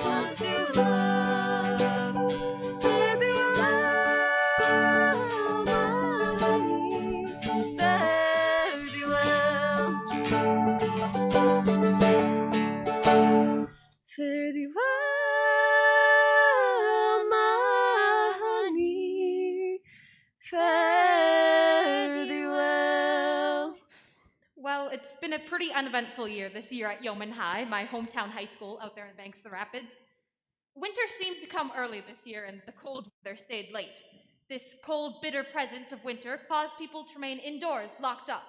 want to love. Fare thee well, my honey. Fare thee well. Fare thee well, my honey. Fare thee well. Well, it's been a pretty uneventful year this year at Yeoman High, my hometown high school out there in the banks of the rapids. Winter seemed to come early this year, and the cold weather stayed late. This cold, bitter presence of winter caused people to remain indoors, locked up.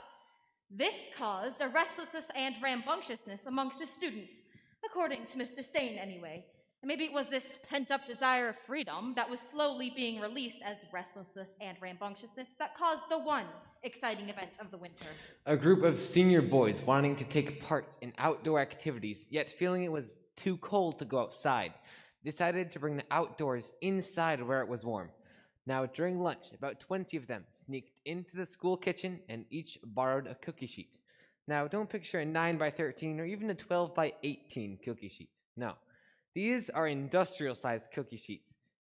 This caused a restlessness and rambunctiousness amongst the students, according to Miss Disdain anyway. And maybe it was this pent-up desire of freedom that was slowly being released as restlessness and rambunctiousness that caused the one exciting event of the winter. A group of senior boys wanting to take part in outdoor activities, yet feeling it was too cold to go outside, decided to bring the outdoors inside where it was warm. Now, during lunch, about 20 of them sneaked into the school kitchen and each borrowed a cookie sheet. Now, don't picture a 9 by 13 or even a 12 by 18 cookie sheet. No. These are industrial-sized cookie sheets,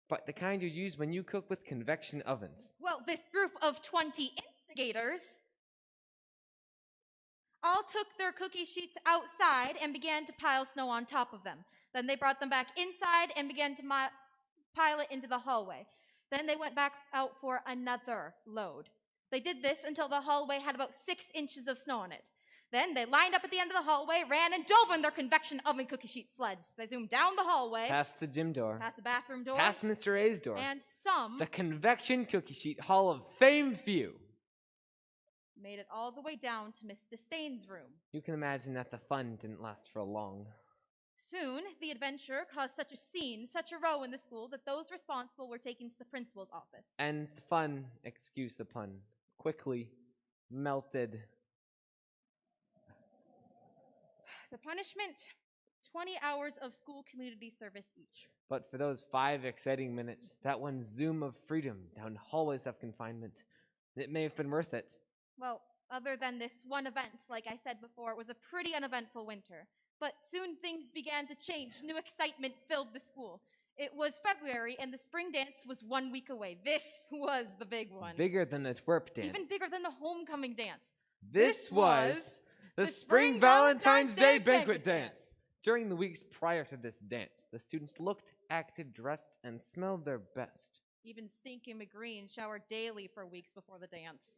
but the kind you use when you cook with convection ovens. Well, this group of 20 instigators all took their cookie sheets outside and began to pile snow on top of them. Then they brought them back inside and began to pile it into the hallway. Then they went back out for another load. They did this until the hallway had about 6 inches of snow on it. Then they lined up at the end of the hallway, ran, and dove in their convection oven cookie sheet sleds. They zoomed down the hallway, Past the gym door, past the bathroom door, past Mr. A's door, and some the Convection Cookie Sheet Hall of Fame few. made it all the way down to Miss Disdain's room. You can imagine that the fun didn't last for long. Soon, the adventure caused such a scene, such a row in the school, that those responsible were taken to the principal's office. And the fun, excuse the pun, quickly melted. The punishment, 20 hours of school community service each. But for those 5 exciting minutes, that one zoom of freedom down hallways of confinement, it may have been worth it. Well, other than this one event, like I said before, it was a pretty uneventful winter. But soon things began to change. New excitement filled the school. It was February, and the spring dance was 1 week away. This was the big one. Bigger than the twerp dance. Even bigger than the homecoming dance. This was the Spring Valentine's Day Banquet Dance. During the weeks prior to this dance, the students looked, acted, dressed, and smelled their best. Even Stinky McGreen showered daily for weeks before the dance.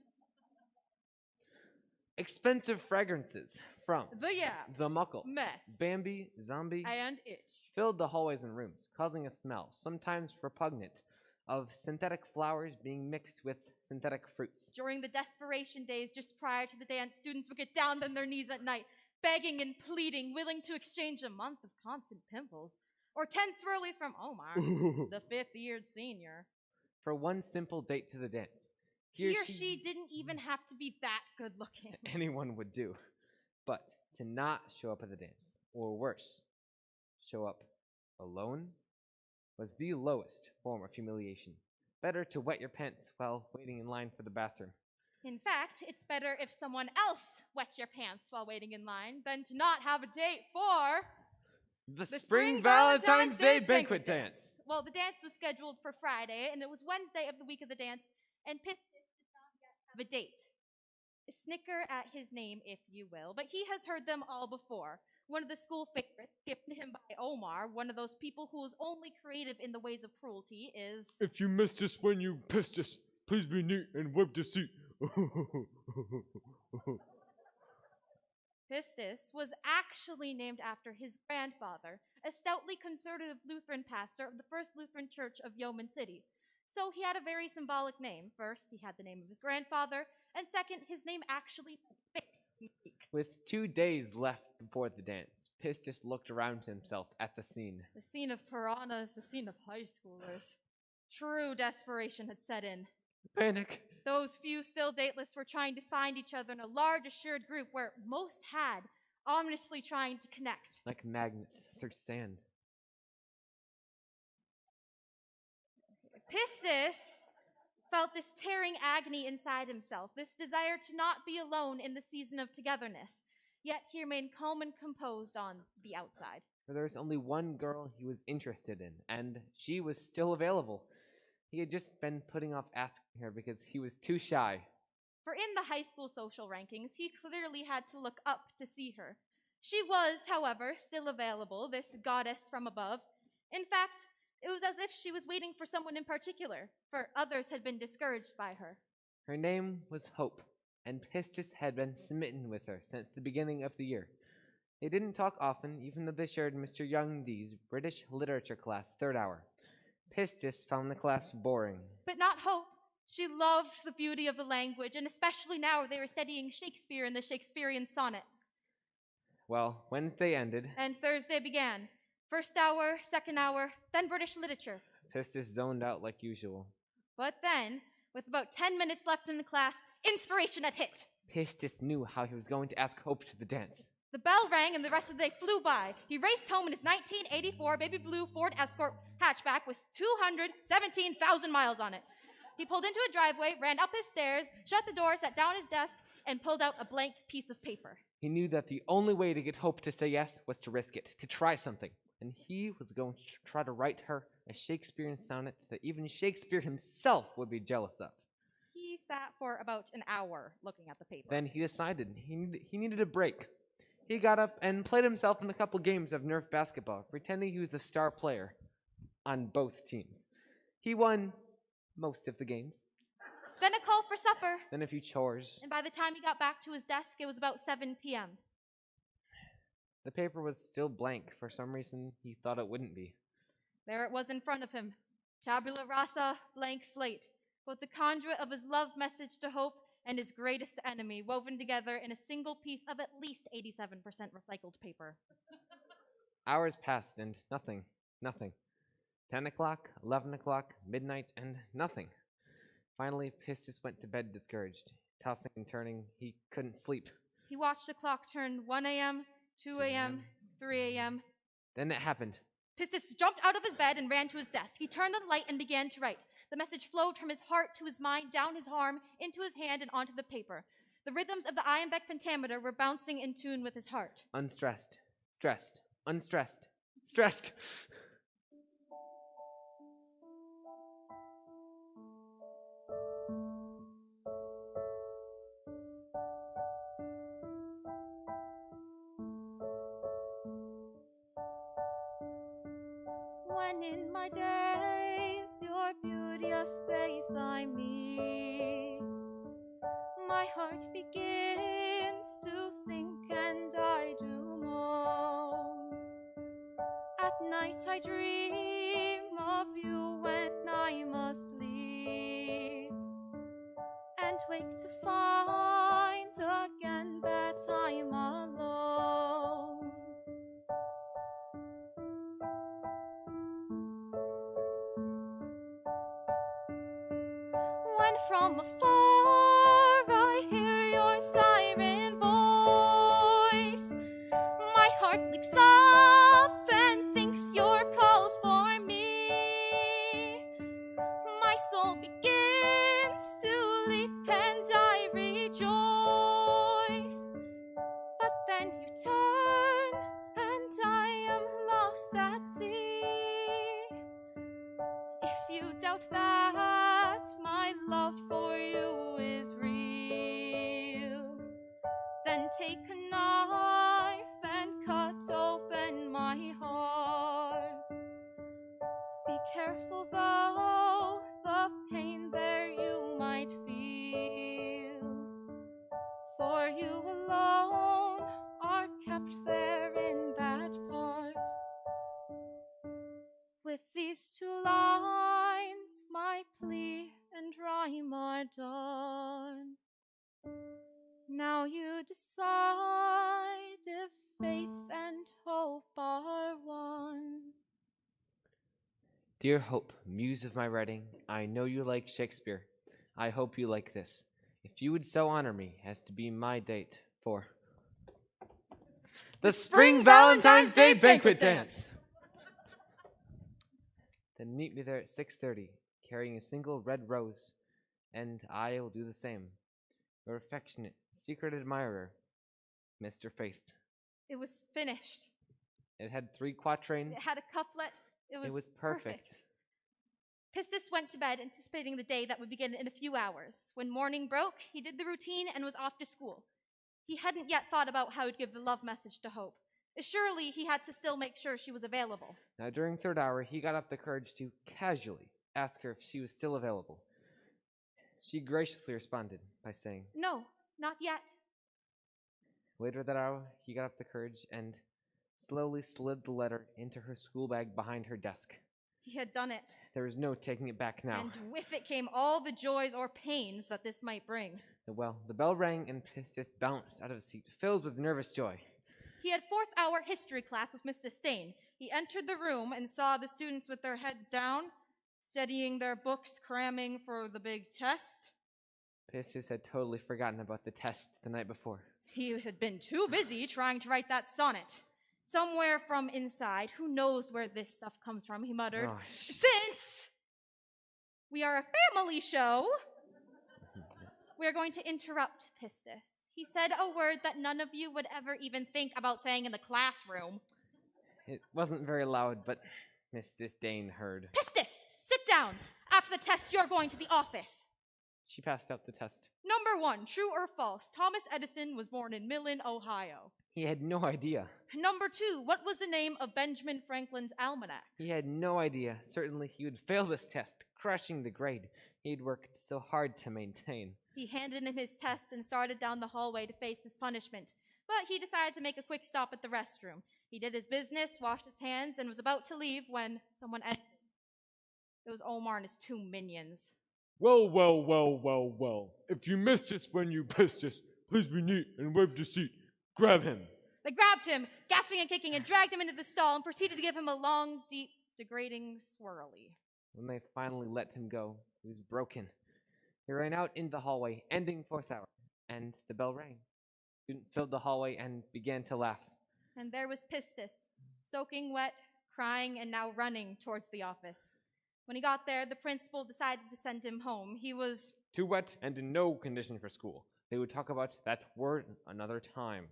Expensive fragrances from The Yap, the Muckle, Mess, Bambi, Zombie, and Itch. filled the hallways and rooms, causing a smell, sometimes repugnant, of synthetic flowers being mixed with synthetic fruits. During the desperation days just prior to the dance, students would get down on their knees at night, begging and pleading, willing to exchange a month of constant pimples, or 10 swirlies from Omar, the 5th-year senior. For one simple date to the dance. He or she didn't even have to be that good looking. Anyone would do. But to not show up at the dance, or worse, show up alone, was the lowest form of humiliation. Better to wet your pants while waiting in line for the bathroom. In fact, it's better if someone else wets your pants while waiting in line than to not have a date for The Spring Valentine's Day Banquet Dance. Well, the dance was scheduled for Friday, and it was Wednesday of the week of the dance, and Pistis did not yet have a date. A snicker at his name, if you will, but he has heard them all before. One of the school favorites, given him by Omar, one of those people who is only creative in the ways of cruelty, is... If you missed us when you pissed us, please be neat and wipe the seat. Pistis was actually named after his grandfather, a stoutly conservative Lutheran pastor of the First Lutheran Church of Yeoman City. So he had a very symbolic name. First, he had the name of his grandfather, and second, his name actually fit. With 2 days left before the dance, Pistis looked around himself at the scene. The scene of piranhas, the scene of high schoolers. True desperation had set in. Panic. Those few still dateless were trying to find each other in a large assured group where most had, ominously trying to connect. Like magnets through sand. Pistis felt this tearing agony inside himself, this desire to not be alone in the season of togetherness. Yet he remained calm and composed on the outside. for there was only one girl he was interested in, and she was still available. He had just been putting off asking her because he was too shy. For in the high school social rankings, he clearly had to look up to see her. She was, however, still available, this goddess from above. In fact, it was as if she was waiting for someone in particular, for others had been discouraged by her. Her name was Hope, and Pistis had been smitten with her since the beginning of the year. They didn't talk often, even though they shared Mr. Youngdee's British literature class third hour. Pistis found the class boring. But not Hope. She loved the beauty of the language, and especially now they were studying Shakespeare and the Shakespearean sonnets. Well, Wednesday ended. And Thursday began. First hour, second hour, then British literature. Pistis zoned out like usual. But then, with about 10 minutes left in the class, inspiration had hit. Pistis knew how he was going to ask Hope to the dance. The bell rang and the rest of the day flew by. He raced home in his 1984 baby blue Ford Escort hatchback with 217,000 miles on it. He pulled into a driveway, ran up his stairs, shut the door, sat down at his desk, and pulled out a blank piece of paper. He knew that the only way to get Hope to say yes was to risk it, to try something. And he was going to try to write her a Shakespearean sonnet that even Shakespeare himself would be jealous of. He sat for about an hour looking at the paper. Then he decided he needed a break. He got up and played himself in a couple games of Nerf basketball, pretending he was a star player on both teams. He won most of the games. Then a call for supper. Then a few chores. And by the time he got back to his desk, it was about 7 p.m. The paper was still blank. For some reason, he thought it wouldn't be. There it was in front of him. Tabula rasa, blank slate. Both the conduit of his love message to Hope and his greatest enemy woven together in a single piece of at least 87% recycled paper. Hours passed and nothing. 10 o'clock, 11 o'clock, midnight, and nothing. Finally, Pistis went to bed discouraged. Tossing and turning, he couldn't sleep. He watched the clock turn 1 a.m., 2 a.m., 3 a.m. Then it happened. Pistis jumped out of his bed and ran to his desk. He turned on the light and began to write. The message flowed from his heart to his mind, down his arm, into his hand, and onto the paper. The rhythms of the iambic pentameter were bouncing in tune with his heart. Unstressed, stressed, unstressed, stressed. When in my days your beauteous face I meet, my heart begins to sink and I do moan. At night I dream of you when I'm asleep, and wake to find again that I'm alone. When from afar I hear your siren voice, my heart leaps up and thinks your calls for me. My soul begins to leap and I rejoice. But then you turn and I am lost at sea. If you doubt that my love for you is real, then take a knife and cut open my heart. Be careful though, the pain there you might feel, for you alone are kept there in that part. With these 2 lines, my plea and rhyme are done. Now you decide if faith and hope are one. Dear Hope, muse of my writing, I know you like Shakespeare. I hope you like this. If you would so honor me as to be my date for the Spring Valentine's Day Banquet Dance. Then meet me there at 6:30, carrying a single red rose, and I will do the same. Your affectionate, secret admirer, Mr. Faith. It was finished. It had 3 quatrains. It had a couplet. It was perfect. Pistis went to bed anticipating the day that would begin in a few hours. When morning broke, he did the routine and was off to school. He hadn't yet thought about how he'd give the love message to Hope. Surely he had to still make sure she was available. Now, during third hour, he got up the courage to casually ask her if she was still available. She graciously responded by saying, No, not yet. Later that hour, he got up the courage and slowly slid the letter into her school bag behind her desk. He had done it. There was no taking it back now. And with it came all the joys or pains that this might bring. Well, the bell rang and Pistis bounced out of his seat, filled with nervous joy. He had 4th hour history class with Miss Disdain. He entered the room and saw the students with their heads down, studying their books, cramming for the big test. Pistis had totally forgotten about the test the night before. He had been too busy trying to write that sonnet. Somewhere from inside, who knows where this stuff comes from, he muttered. Oh, Since we are a family show, we are going to interrupt Pistis. He said a word that none of you would ever even think about saying in the classroom. It wasn't very loud, but Miss Disdain heard. Pistis, sit down. After the test, you're going to the office. She passed out the test. Number 1, true or false? Thomas Edison was born in Millen, Ohio. He had no idea. Number 2, what was the name of Benjamin Franklin's almanac? He had no idea. Certainly he would fail this test, crushing the grade he'd worked so hard to maintain. He handed in his test and started down the hallway to face his punishment. But he decided to make a quick stop at the restroom. He did his business, washed his hands, and was about to leave when someone entered. It was Omar and his 2 minions. Well. If you missed us when you pissed us, please be neat and wave your seat. Grab him. They grabbed him, gasping and kicking, and dragged him into the stall and proceeded to give him a long, deep, degrading swirly. When they finally let him go, he was broken. He ran out into the hallway, ending 4th hour, and the bell rang. Students filled the hallway and began to laugh. And there was Pistis, soaking wet, crying, and now running towards the office. When he got there, the principal decided to send him home. He was Too wet and in no condition for school. They would talk about that word another time.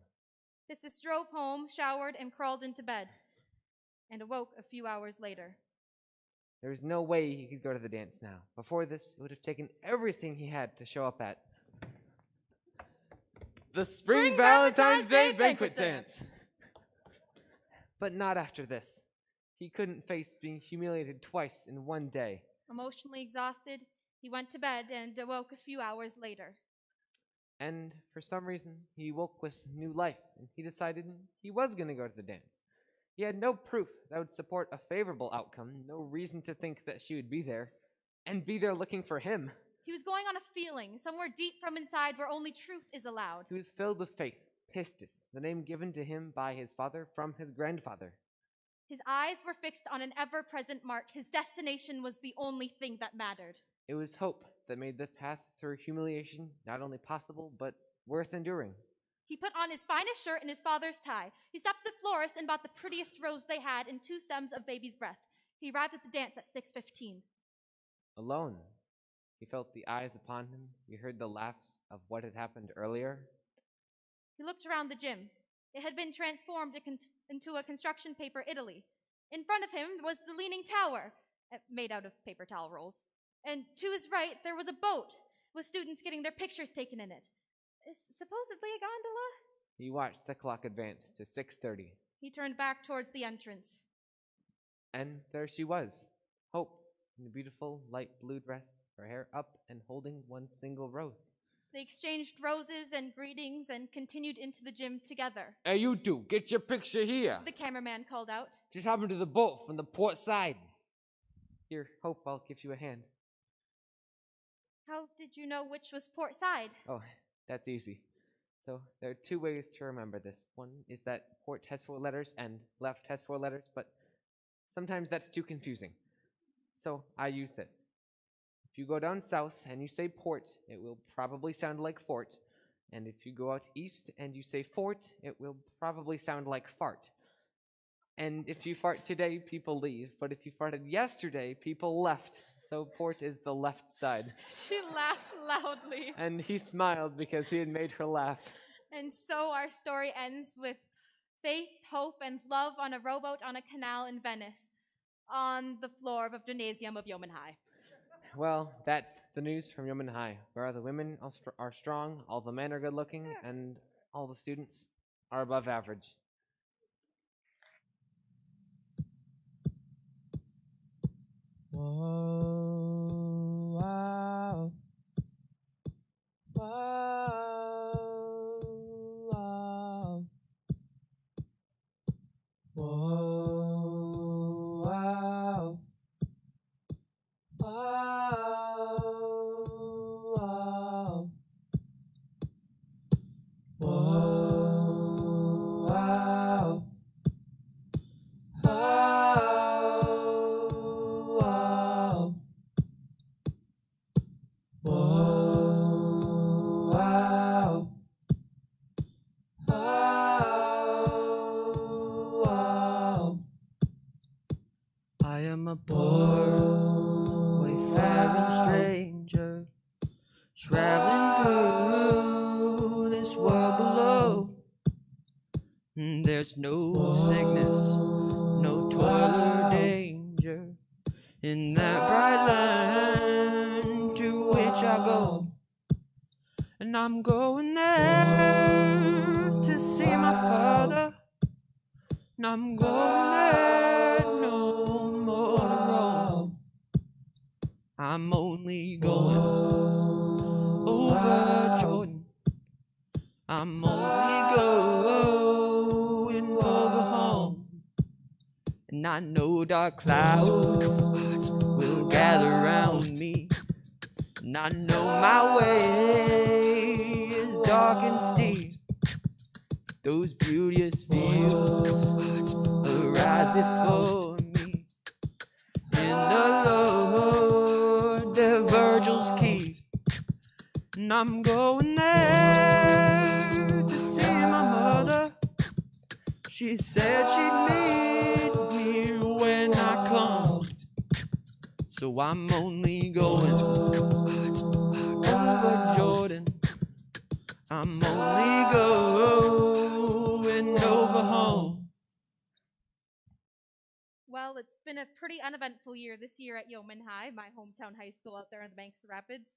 Pistis drove home, showered, and crawled into bed, and awoke a few hours later. There was no way he could go to the dance now. Before this, it would have taken everything he had to show up at the Spring Valentine's Day Banquet Dance. But not after this. He couldn't face being humiliated twice in one day. Emotionally exhausted, he went to bed and awoke a few hours later. And for some reason, he woke with new life, and he decided he was going to go to the dance. He had no proof that would support a favorable outcome, no reason to think that she would be there, and be there looking for him. He was going on a feeling, somewhere deep from inside where only truth is allowed. He was filled with faith, Pistis, the name given to him by his father from his grandfather. His eyes were fixed on an ever-present mark. His destination was the only thing that mattered. It was hope that made the path through humiliation not only possible, but worth enduring. He put on his finest shirt and his father's tie. He stopped at the florist and bought the prettiest rose they had and 2 stems of baby's breath. He arrived at the dance at 6:15. Alone, he felt the eyes upon him. He heard the laughs of what had happened earlier. He looked around the gym. It had been transformed into a construction paper Italy. In front of him was the Leaning Tower, made out of paper towel rolls. And to his right, there was a boat with students getting their pictures taken in it. Supposedly a gondola? He watched the clock advance to 6:30. He turned back towards the entrance. And there she was, Hope, in a beautiful light blue dress, her hair up and holding one single rose. They exchanged roses and greetings and continued into the gym together. Hey, you two, get your picture here. The cameraman called out. Just happened to the boat from the port side. Here, Hope, I'll give you a hand. How did you know which was port side? Oh, that's easy. So there are 2 ways to remember this. One is that port has 4 letters and left has 4 letters, but sometimes that's too confusing. So I use this. If you go down south and you say port, it will probably sound like fort. And if you go out east and you say fort, it will probably sound like fart. And if you fart today, people leave. But if you farted yesterday, people left. So port is the left side. She laughed loudly. And he smiled because he had made her laugh. And so our story ends with Faith, hope, and love on a rowboat on a canal in Venice, on the floor of a gymnasium of Yeoman High. Well, that's the news from Yeoman High, where the women are strong, all the men are good looking, and all the students are above average. Whoa, wow. Wow, wow. Whoa, wow. Wow, wow. Whoa, wow. Wow, wow. Whoa, wow. Wow. I am a poor, wayfaring stranger, traveling through this world below. There's no sickness, no toil or danger in that bright land to which I go. And I'm going there to see my father. And I'm going there no more to roam. I'm only going over Jordan. I'm only going over home. And I know dark clouds will gather around me. And I know my way is dark and steep. Those beauteous fields arise before me. In the Lord their Virgils keep. And I'm going there to see my mother. She said she'd meet me when I come. So I'm only going over Jordan. I'm only going over home. Well, it's been a pretty uneventful year this year at Yeoman High, my hometown high school out there on the banks of the rapids.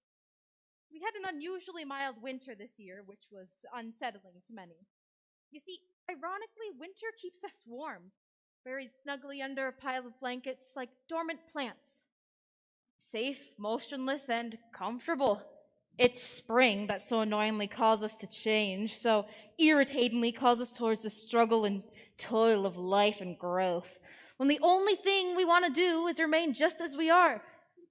We had an unusually mild winter this year, which was unsettling to many. You see, ironically, winter keeps us warm, buried snugly under a pile of blankets like dormant plants. Safe, motionless, and comfortable. It's spring that so annoyingly calls us to change, so irritatingly calls us towards the struggle and toil of life and growth, when the only thing we want to do is remain just as we are.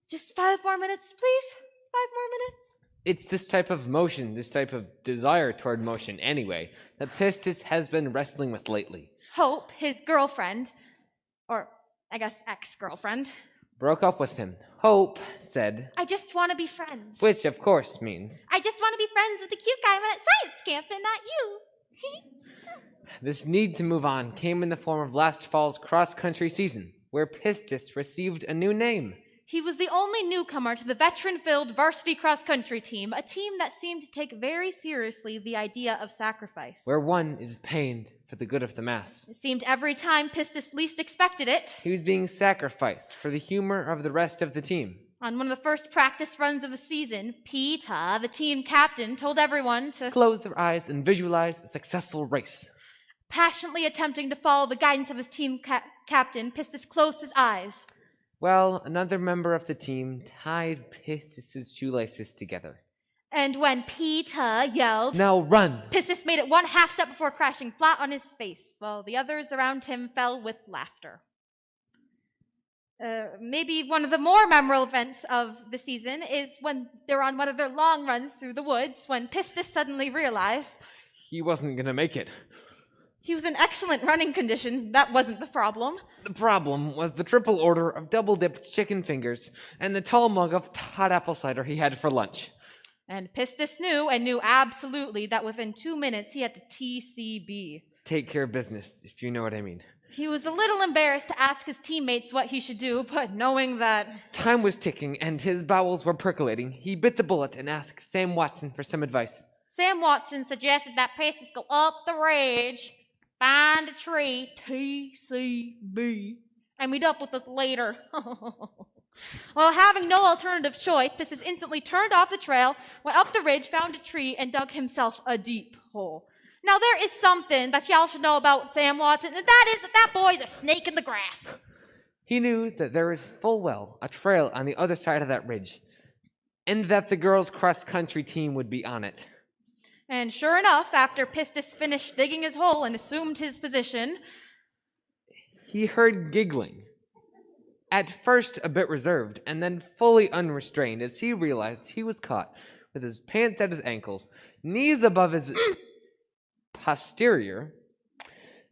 Just 5 more minutes, please? 5 more minutes? It's this type of motion, this type of desire toward motion anyway, that Pistis has been wrestling with lately. Hope, his girlfriend, or I guess ex-girlfriend, Broke up with him. Hope said, I just want to be friends. which of course means, I just want to be friends with the cute guy I met at science camp and not you. this need to move on came in the form of last fall's cross-country season, where Pistis received a new name. He was the only newcomer to the veteran-filled varsity cross-country team, a team that seemed to take very seriously the idea of sacrifice. Where one is pained for the good of the mass. It seemed every time Pistis least expected it. He was being sacrificed for the humor of the rest of the team. On one of the first practice runs of the season, Peter, the team captain, told everyone to Close their eyes and visualize a successful race. passionately attempting to follow the guidance of his team captain, Pistis closed his eyes. Well, another member of the team tied Pistis' shoelaces together. And when Peter yelled, Now run! Pistis made it 1/2 step before crashing flat on his face, while the others around him fell with laughter. Maybe one of the more memorable events of the season is when they're on one of their long runs through the woods, when Pistis suddenly realized He wasn't gonna make it. he was in excellent running conditions. That wasn't the problem. The problem was the triple order of double-dipped chicken fingers and the tall mug of hot apple cider he had for lunch. And Pistis knew, and knew absolutely, that within 2 minutes he had to TCB. Take care of business, if you know what I mean. He was a little embarrassed to ask his teammates what he should do, but knowing that Time was ticking and his bowels were percolating, he bit the bullet and asked Sam Watson for some advice. Sam Watson suggested that Pistis go up the ridge Find a tree, TCB, and meet up with us later. Well, having no alternative choice, Pistis instantly turned off the trail, went up the ridge, found a tree, and dug himself a deep hole. Now, there is something that y'all should know about Sam Watson, and that is that boy's a snake in the grass. He knew that there was full well a trail on the other side of that ridge, and that the girls' cross-country team would be on it. And sure enough, after Pistis finished digging his hole and assumed his position, He heard giggling. At first a bit reserved, and then fully unrestrained as he realized he was caught with his pants at his ankles, knees above his posterior,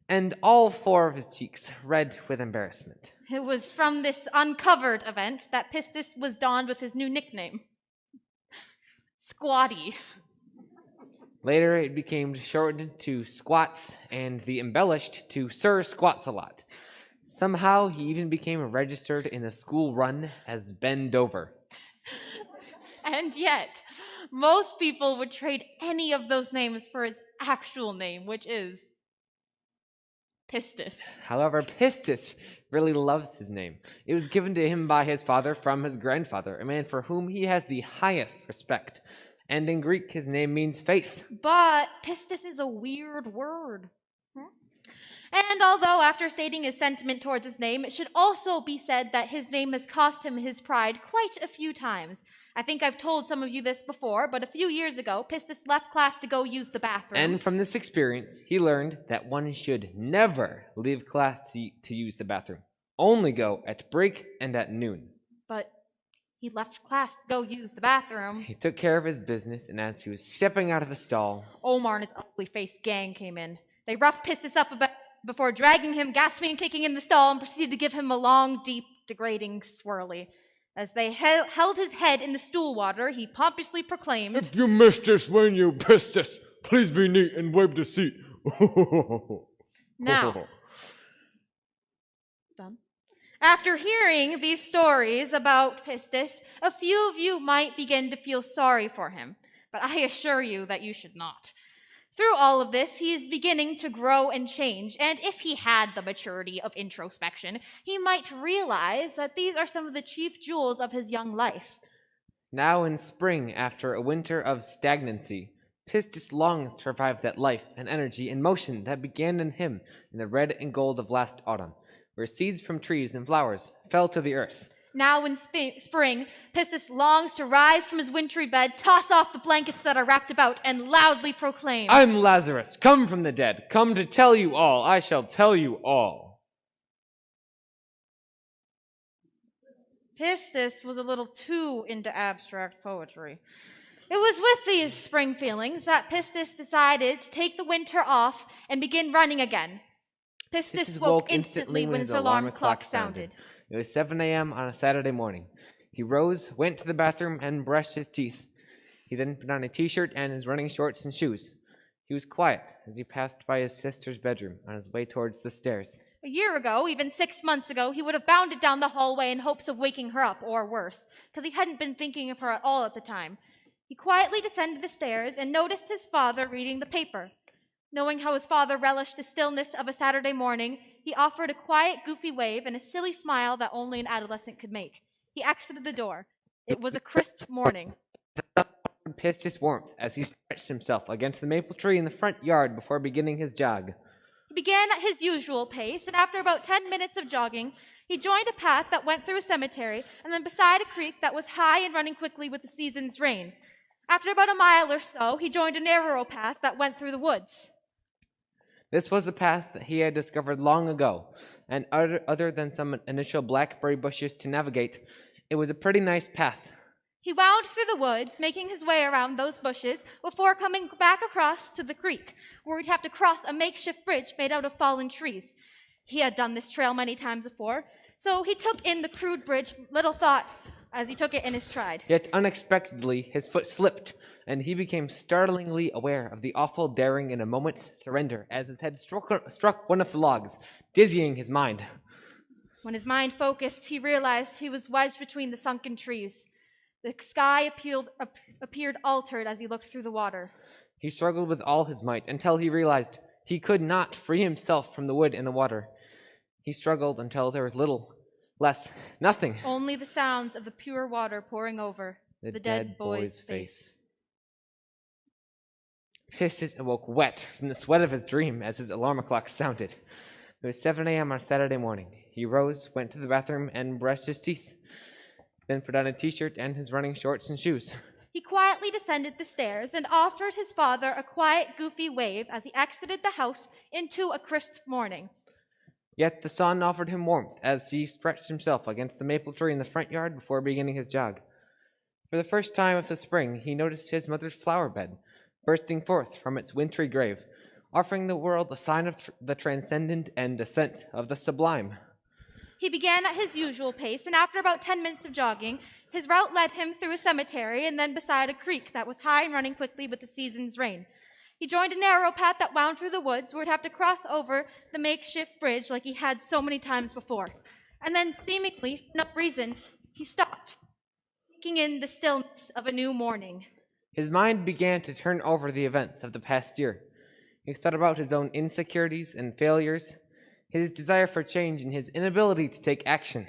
and all four of his cheeks red with embarrassment. it was from this uncovered event that Pistis was donned with his new nickname, Squatty. Later it became shortened to Squats and the embellished to Sir Squats-a-lot. Somehow he even became registered in the school run as Ben Dover. And yet, most people would trade any of those names for his actual name, which is Pistis. However, Pistis really loves his name. It was given to him by his father from his grandfather, a man for whom he has the highest respect. And in Greek, his name means faith. But Pistis is a weird word. And although after stating his sentiment towards his name, it should also be said that his name has cost him his pride quite a few times. I think I've told some of you this before, but a few years ago, Pistis left class to go use the bathroom. And from this experience, he learned that one should never leave class to use the bathroom. Only go at break and at noon. But he left class to go use the bathroom. He took care of his business, and as he was stepping out of the stall, Omar and his ugly-faced gang came in. They roughed Pistis up a bit before dragging him, gasping and kicking in the stall, and proceeded to give him a long, deep, degrading swirly. As they held his head in the stool water, he pompously proclaimed, If you missed this when you pissed us, please be neat and wipe the seat. Now, done. After hearing these stories about Pistis, a few of you might begin to feel sorry for him, but I assure you that you should not. Through all of this, he is beginning to grow and change, and if he had the maturity of introspection, he might realize that these are some of the chief jewels of his young life. now in spring, after a winter of stagnancy, Pistis longs to revive that life and energy and motion that began in him in the red and gold of last autumn, where seeds from trees and flowers fell to the earth. Now in spring, Pistis longs to rise from his wintry bed, toss off the blankets that are wrapped about, and loudly proclaim, I'm Lazarus, come from the dead, come to tell you all, I shall tell you all. Pistis was a little too into abstract poetry. It was with these spring feelings that Pistis decided to take the winter off and begin running again. Pistis woke instantly when his alarm clock sounded. It was 7 a.m. on a Saturday morning. He rose, went to the bathroom, and brushed his teeth. He then put on a t-shirt and his running shorts and shoes. He was quiet as he passed by his sister's bedroom on his way towards the stairs. A year ago, even 6 months ago, he would have bounded down the hallway in hopes of waking her up, or worse, because he hadn't been thinking of her at all at the time. He quietly descended the stairs and noticed his father reading the paper. Knowing how his father relished the stillness of a Saturday morning, he offered a quiet, goofy wave and a silly smile that only an adolescent could make. He exited the door. It was a crisp morning. Pissed his warmth as he stretched himself against the maple tree in the front yard before beginning his jog. He began at his usual pace, and after about 10 minutes of jogging, he joined a path that went through a cemetery and then beside a creek that was high and running quickly with the season's rain. After about a mile or so, he joined a narrow path that went through the woods. This was a path that he had discovered long ago, and other than some initial blackberry bushes to navigate, it was a pretty nice path. He wound through the woods, making his way around those bushes before coming back across to the creek, where he'd have to cross a makeshift bridge made out of fallen trees. He had done this trail many times before, so he took in the crude bridge, little thought as he took it in his stride. Yet unexpectedly, his foot slipped, and he became startlingly aware of the awful daring in a moment's surrender as his head struck one of the logs, dizzying his mind. When his mind focused, he realized he was wedged between the sunken trees. The sky appeared altered as he looked through the water. He struggled with all his might until he realized He could not free himself from the wood and the water. He struggled until there was little, less, nothing. Only the sounds of the pure water pouring over the dead boy's face. Pistis awoke wet from the sweat of his dream as his alarm clock sounded. It was 7 a.m. on Saturday morning. He rose, went to the bathroom, and brushed his teeth, then put on a t-shirt and his running shorts and shoes. He quietly descended the stairs and offered his father a quiet, goofy wave as he exited the house into a crisp morning. Yet the sun offered him warmth as he stretched himself against the maple tree in the front yard before beginning his jog. For the first time of the spring, he noticed his mother's flower bed bursting forth from its wintry grave, offering the world a sign of the transcendent and a scent of the sublime. He began at his usual pace, and after about 10 minutes of jogging, his route led him through a cemetery and then beside a creek that was high and running quickly with the season's rain. He joined a narrow path that wound through the woods where he'd have to cross over the makeshift bridge like he had so many times before. And then, seemingly, for no reason, he stopped, taking in the stillness of a new morning. His mind began to turn over the events of the past year. He thought about his own insecurities and failures, his desire for change, and his inability to take action.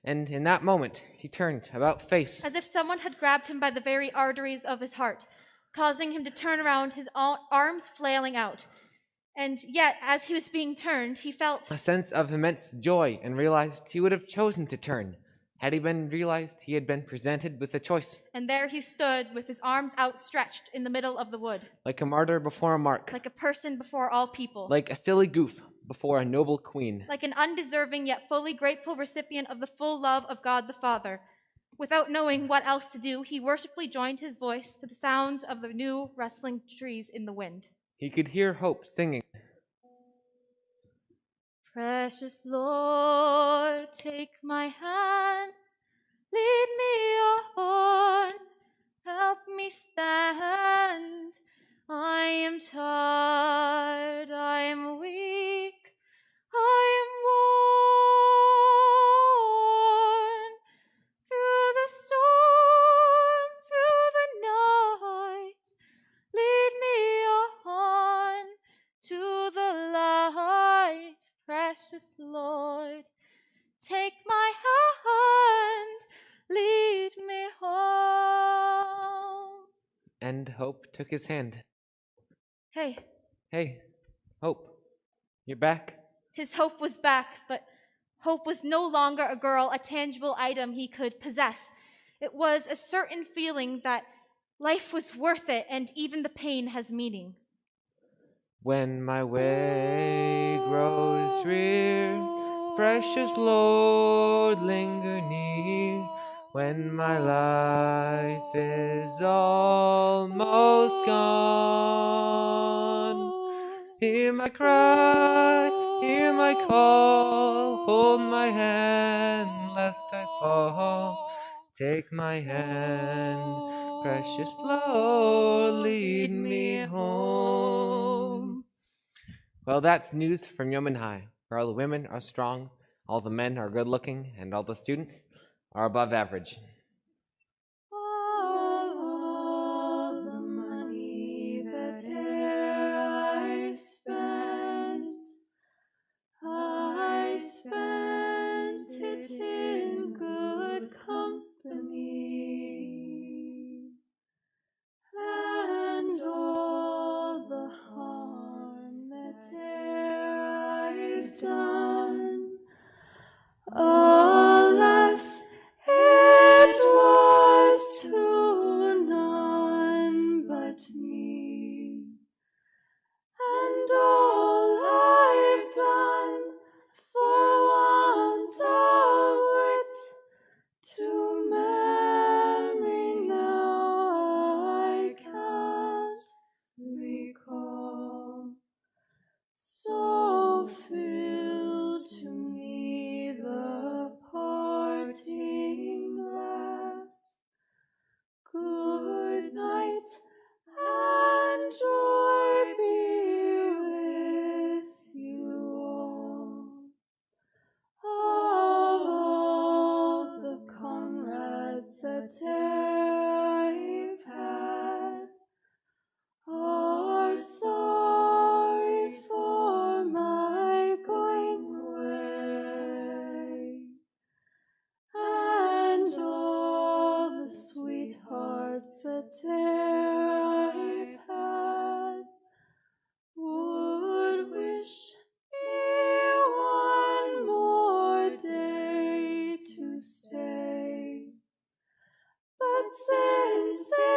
And in that moment, he turned about face. As if someone had grabbed him by the very arteries of his heart, causing him to turn around, his arms flailing out. And yet, as he was being turned, he felt a sense of immense joy and realized he would have chosen to turn had he realized he had been presented with a choice. And there he stood with his arms outstretched in the middle of the wood. Like a martyr before a mark. Like a person before all people. Like a silly goof before a noble queen. Like an undeserving yet fully grateful recipient of the full love of God the Father. Without knowing what else to do, he worshipfully joined his voice to the sounds of the new rustling trees in the wind. He could hear Hope singing. Precious Lord, take my hand, lead me on, help me stand. I am tired, I am weak, I am worn. Through the storm, through the night, lead me on to the light. Precious Lord, take my hand, lead me home. And Hope took his hand. Hey. Hey, Hope, you're back? His hope was back, but hope was no longer a girl, a tangible item he could possess. It was a certain feeling that life was worth it and even the pain has meaning. When my way grows drear, precious Lord, linger near. When my life is almost gone, hear my cry, hear my call, hold my hand lest I fall. Take my hand, precious Lord, lead me home. Well, that's news from Yeoman High, where all the women are strong, all the men are good looking, and all the students are above average. All the money that e'er I spent it in good company, and all the harm that e'er I've done, alas, it sincere.